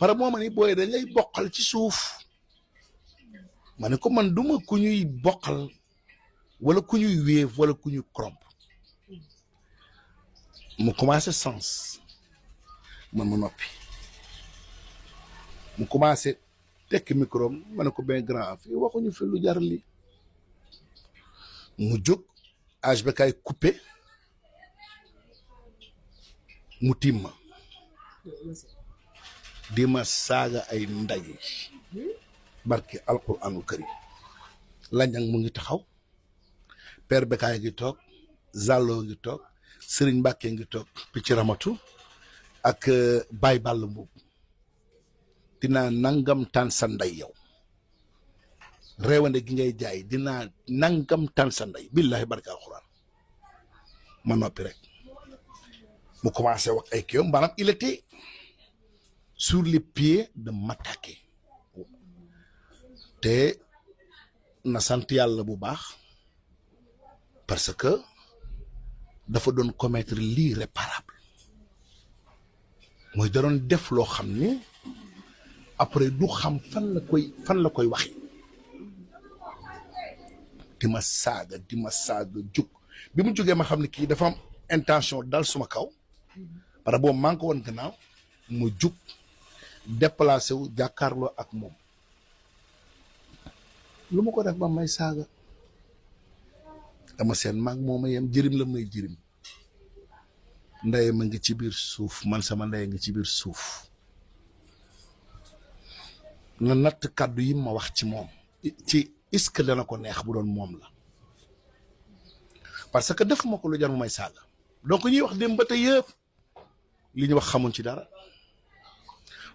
pare moo ma ni booy dañ lay boqal ci suuf ma ne ko man duma ku ñuy boqal wala ku ñuy wéef wala ku ñuy kromp mu commencé sens man ma noppi mu commencé tekki micro ma ne ko ben grand fii waxuñu fi lu jar li mu jóg HBK coupé mu tiim ma di ma saaga ay nday barke alquranul karim Lanjang mu ngi taxaw Père Bekaay ngi toog Zallo ngi toog Serigne Mbacke ngi toog Picc Ramatu ak Baye Ball Mbuub dinaa nangam tan sa nday yow réewande gi ngay jaay dinaa nangam tan sa nday billahi barke alquran ma noppi rek mu commencé wax ay kii maanaam il était sur les pieds de m'attaquer te na sant yàlla bu baax parce que dafa doon commettre l'irréparable mooy da doon def loo xam ni après du xam fan la koy waxee di ma saaga jóg bi mu jógee ma xam ne kii dafa am intention dal suma kaw parce que boobu maa ngi ko woon gannaaw mu jug déplacé wu jàkkaarloo ak moom lu ma ko def ba may saaga dama seen maag moo ma yem jërim la may jërim ndey ma ngi ci biir suuf man sama ndey ngi ci biir suuf na natt kàddu yi ma wax ci moom ci est-ce que dana ko neex bu doon moom la parce que defuma ko lu jar mu may saaga donc ñuy wax dem ba tey yëpp li ñu wax xamuñ ci dara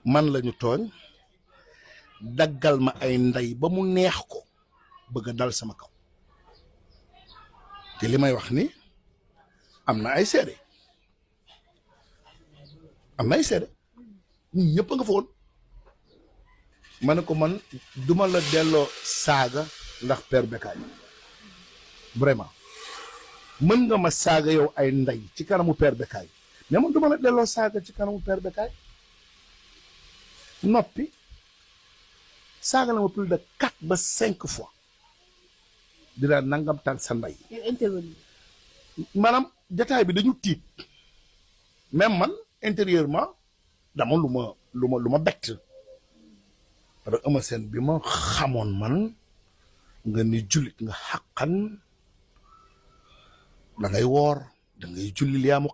man lañu tooñ daggal ma ay ndey ba mu neex ko bëgg a dal sama kaw te li may wax ni am na ay seede ñun ñëpp a nga fa woon ma ne ko man duma la delloo saaga ndax Père Bekaay vraiment mën nga ma saaga yow ay ndey ci kanamu Père Bekaay mais man duma la delloo saaga ci kanamu Père Bekaay noppi saaga la ma plus de 4 ba 5 fois dinaa nangam tan sa ndey maanaam jataay bi dañu tiit même man intérieurement dama lu ma bett parce que Eumeu Sène bi ma xamoon man nga ni jullit nga xàqan da ngay woor da ngay julli liyaamu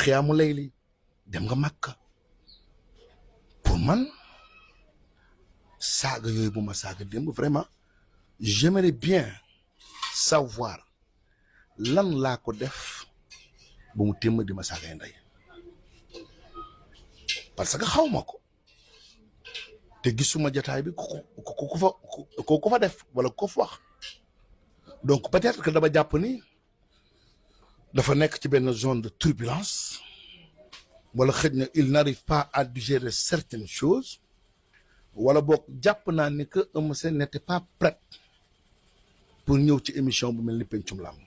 xiyaamu layli dem nga Makka pour man saaga yooyu bu ma saaga démb vraiment j'aimerais bien savoir lan laa ko def bu mu témm di ma saagay ndey parce que xaw ma ko te gisuma jataay bi ku fa def wala ku fa wax donc peut-être que dama jàpp ni dafa nekk ci benn zone de turbulence wala xëj na il n'arrive pas à digérer certaines choses wala boog jàpp naa ni que Eumeu Sène n'était pas prêt pour ñëw ci émission bu mel ni Pencum Lamb